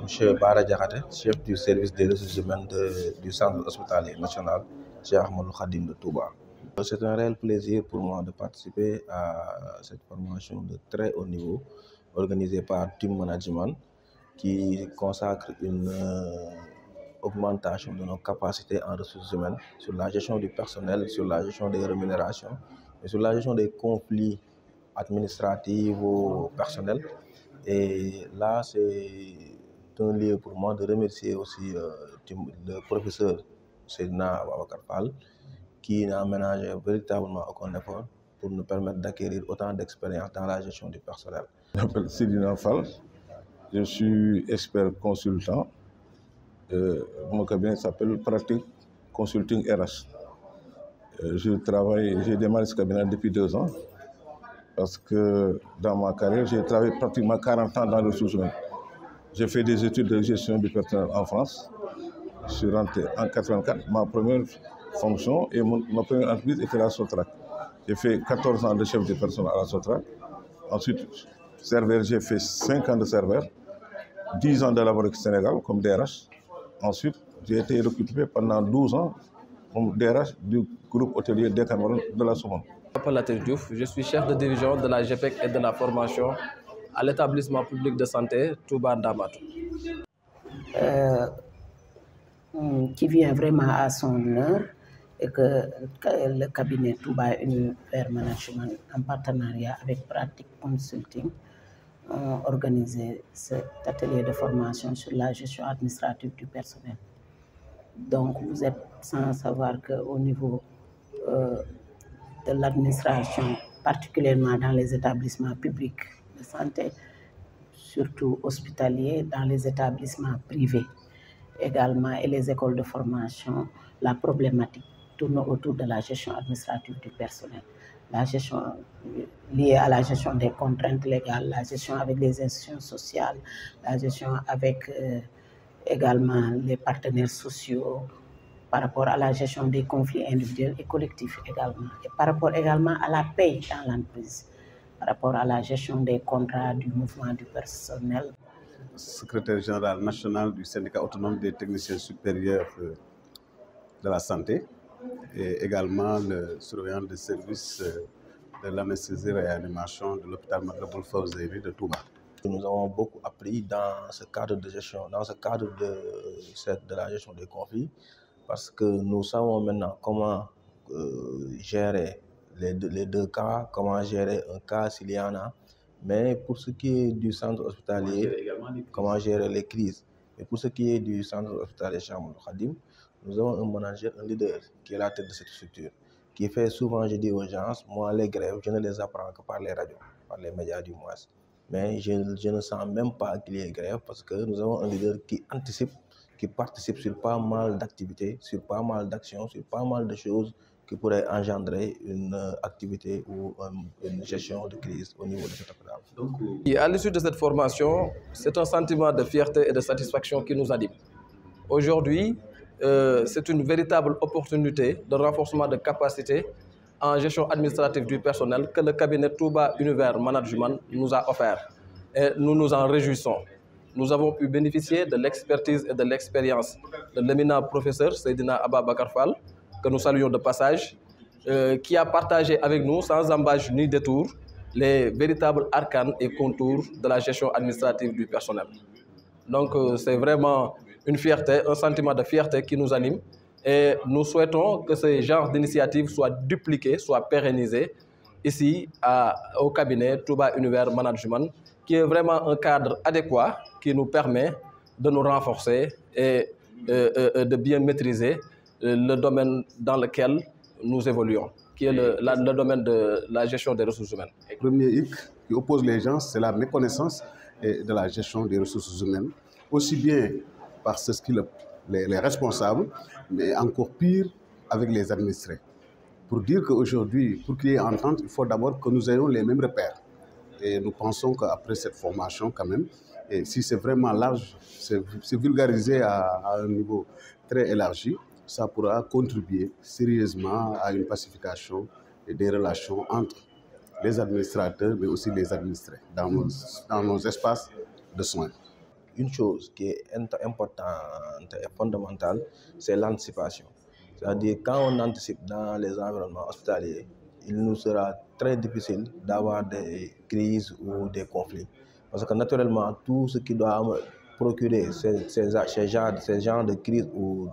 Monsieur Bara Diakhaté, chef du service des ressources humaines du centre hospitalier national Cheikh Ahmadou Khadim de Touba. C'est un réel plaisir pour moi de participer à cette formation de très haut niveau organisée par Team Management qui consacre une augmentation de nos capacités en ressources humaines sur la gestion du personnel, sur la gestion des rémunérations et sur la gestion des conflits administratifs ou personnels. Et là, c'est un lieu pour moi de remercier aussi le professeur Seydina Ababacar Fall qui n'a ménagé véritablement aucun effort pour nous permettre d'acquérir autant d'expérience dans la gestion du personnel. Je m'appelle Seydina Fall, je suis expert consultant. Mon cabinet s'appelle Pratique Consulting RH. J'ai démarré ce cabinet depuis 2 ans parce que dans ma carrière, j'ai travaillé pratiquement 40 ans dans les ressources humaines. J'ai fait des études de gestion du personnel en France. Je suis rentré en 1984. Ma première fonction et ma première entreprise était la Sotrac. J'ai fait 14 ans de chef de personnel à la Sotrac. Ensuite, serveur, j'ai fait 5 ans de serveur, 10 ans de laboratoire Sénégal comme DRH. Ensuite, j'ai été recruté pendant 12 ans comme DRH du groupe hôtelier Decameron de la Sorbonne. Je m'appelle Latif Diouf, je suis chef de division de la GPEC et de la formation à l'établissement public de santé Touba Ndamatou. Qui vient vraiment à son heure et que le cabinet Touba Univers Management en partenariat avec Pratique Consulting ont organisé cet atelier de formation sur la gestion administrative du personnel. Donc vous êtes sans savoir qu'au niveau de l'administration, particulièrement dans les établissements publics de santé, surtout hospitaliers, dans les établissements privés également et les écoles de formation, la problématique tourne autour de la gestion administrative du personnel. La gestion liée à la gestion des contraintes légales, la gestion avec les institutions sociales, la gestion avec également les partenaires sociaux, par rapport à la gestion des conflits individuels et collectifs également, et par rapport également à la paie dans l'entreprise, par rapport à la gestion des contrats du mouvement du personnel. Secrétaire général national du syndicat autonome des techniciens supérieurs de la santé et également le surveillant de service de l'anesthésie et réanimation de l'hôpital Matlaboul Fawzeyni de Touba. Nous avons beaucoup appris dans ce cadre de gestion, dans ce cadre de la gestion des conflits, parce que nous savons maintenant comment gérer les deux cas, comment gérer un cas s'il y en a. Mais pour ce qui est du centre hospitalier, comment gérer les crises. Et pour ce qui est du centre hospitalier Cheikh Ahmadou Khadim, nous avons un manager, un leader qui est la tête de cette structure, qui fait souvent, je dis aux gens, moi les grèves, je ne les apprends que par les radios, par les médias du moins. Mais je ne sens même pas qu'il y ait grève parce que nous avons un leader qui anticipe, qui participe sur pas mal d'activités, sur pas mal d'actions, sur pas mal de choses qui pourraient engendrer une activité ou une gestion de crise au niveau de cet hôpital. Et à l'issue de cette formation, c'est un sentiment de fierté et de satisfaction qui nous anime. Aujourd'hui, c'est une véritable opportunité de renforcement de capacité en gestion administrative du personnel que le cabinet Touba Univers Management nous a offert. Et nous nous en réjouissons. Nous avons pu bénéficier de l'expertise et de l'expérience de l'éminent professeur Seydina Ababacar Fall, que nous saluons de passage, qui a partagé avec nous, sans embâche ni détour, les véritables arcanes et contours de la gestion administrative du personnel. Donc c'est vraiment une fierté, un sentiment de fierté qui nous anime et nous souhaitons que ce genre d'initiatives soient dupliquées, soient pérennisées ici au cabinet Touba Univers Management, qui est vraiment un cadre adéquat qui nous permet de nous renforcer et de bien maîtriser le domaine dans lequel nous évoluons, qui est le domaine de la gestion des ressources humaines. Le premier hic qui oppose les gens, c'est la méconnaissance de la gestion des ressources humaines, aussi bien par les responsables, mais encore pire avec les administrés. Pour dire qu'aujourd'hui, pour qu'il y ait entente, il faut d'abord que nous ayons les mêmes repères. Et nous pensons qu'après cette formation, quand même, et si c'est vraiment large, c'est vulgarisé à un niveau très élargi, ça pourra contribuer sérieusement à une pacification des relations entre les administrateurs, mais aussi les administrés dans nos espaces de soins. une chose qui est importante et fondamentale, c'est l'anticipation. C'est-à-dire quand on anticipe dans les environnements hospitaliers, il nous sera très difficile d'avoir des crises ou des conflits. Parce que naturellement, tout ce qui doit procurer ces genres de crises ou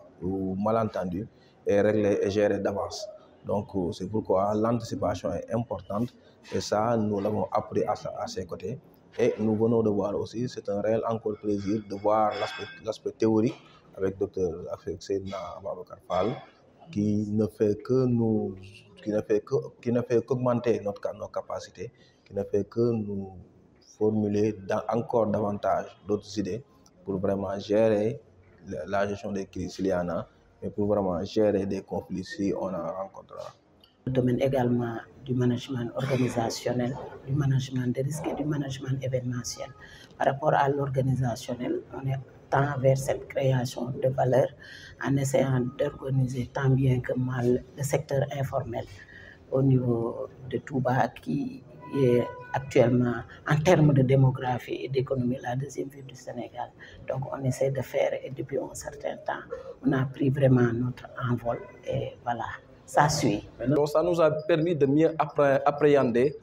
malentendus est réglé et géré d'avance. Donc c'est pourquoi l'anticipation est importante et ça, nous l'avons appris à ses côtés. Et nous venons de voir aussi, c'est un réel encore plaisir de voir l'aspect théorique avec Dr. Seydina Ababacar Fall, qui ne fait qu'augmenter nos capacités, qui ne fait que nous formuler encore davantage d'autres idées pour vraiment gérer la gestion des crises s'il y en a, mais pour vraiment gérer des conflits si on en rencontrera. Le domaine également du management organisationnel, du management des risques et du management événementiel. Par rapport à l'organisationnel, on est tant vers cette création de valeur en essayant d'organiser tant bien que mal le secteur informel au niveau de Touba qui est actuellement, en termes de démographie et d'économie, la deuxième ville du Sénégal. Donc on essaie de faire et depuis un certain temps, on a pris vraiment notre envol et voilà. Ça suit. Donc ça nous a permis de mieux appréhender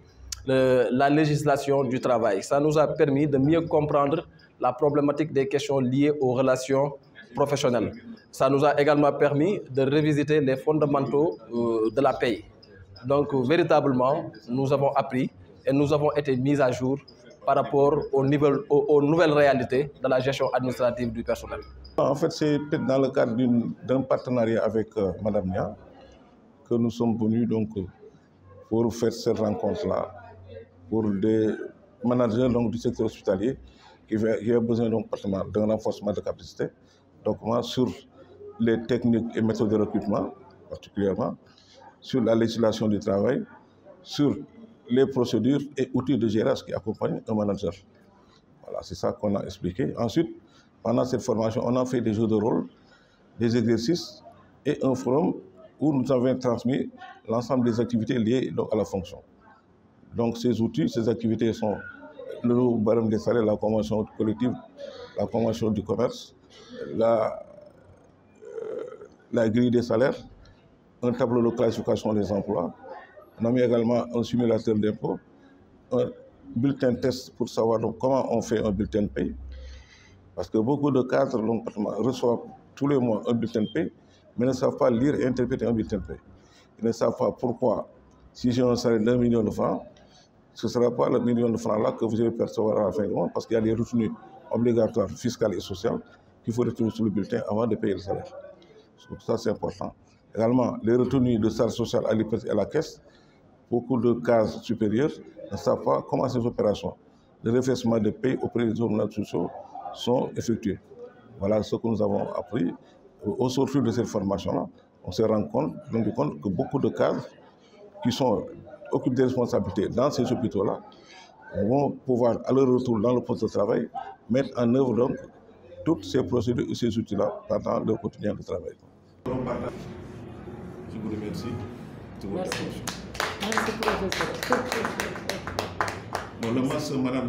la législation du travail. Ça nous a permis de mieux comprendre la problématique des questions liées aux relations professionnelles. Ça nous a également permis de revisiter les fondamentaux de la paye. Donc véritablement, nous avons appris et nous avons été mis à jour par rapport aux nouvelles réalités de la gestion administrative du personnel. En fait, c'est peut-être dans le cadre d'un partenariat avec Madame Nia que nous sommes venus donc, pour faire cette rencontre-là, pour des managers donc, du secteur hospitalier qui ont besoin d'un renforcement de capacité, donc sur les techniques et méthodes de recrutement, particulièrement, sur la législation du travail, sur les procédures et outils de gérage qui accompagnent un manager. Voilà, c'est ça qu'on a expliqué. Ensuite, pendant cette formation, on a fait des jeux de rôle, des exercices et un forum où nous avons transmis l'ensemble des activités liées à la fonction. Donc ces outils, ces activités sont le nouveau barème des salaires, la convention collective, la convention du commerce, la grille des salaires, un tableau de classification des emplois. On a mis également un simulateur d'impôt, un bulletin test pour savoir donc, comment on fait un bulletin de paie. Parce que beaucoup de cadres reçoivent tous les mois un bulletin de paie, mais ne savent pas lire et interpréter un bulletin de paie. Ils ne savent pas pourquoi, si j'ai un salaire d'1 million de francs, ce ne sera pas le million de francs-là que vous allez percevoir à la fin du mois, parce qu'il y a des retenues obligatoires fiscales et sociales qu'il faut retrouver sur le bulletin avant de payer le salaire. Donc ça, c'est important. Également, les retenues de charges sociales à l'IPRES et à la caisse, beaucoup de cases supérieures ne savent pas comment ces opérations de réversement de paie auprès des hommes sociaux sont effectuées. Voilà ce que nous avons appris. Au sortir de cette formation-là, on s'est rendu compte que beaucoup de cadres qui occupent des responsabilités dans ces hôpitaux-là vont pouvoir, à leur retour dans le poste de travail, mettre en œuvre donc toutes ces procédures et ces outils-là pendant leur quotidien de travail. Je vous remercie de votre attention. Merci, professeur. Bon, le master, madame.